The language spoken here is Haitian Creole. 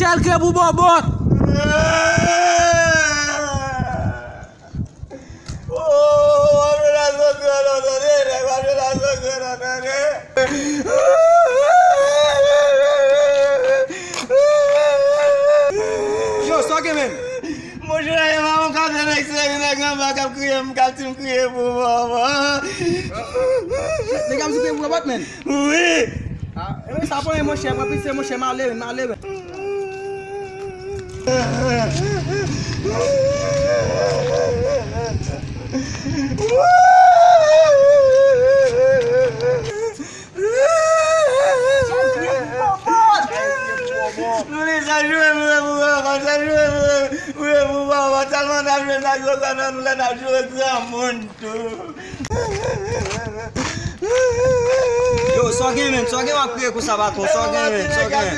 Michel kre pou bobot. Yo, so ke men? Mon jè la yon kap de nek se yon nek nan kap kriye mkap ti mkriye pou bobot. Nèg am si kriye pou bobot men? Oui. E sa pon mon chè, puis c'est mon chè ma leve. Yo, so gen men, so gen wap kriye kou sa baton, so gen men.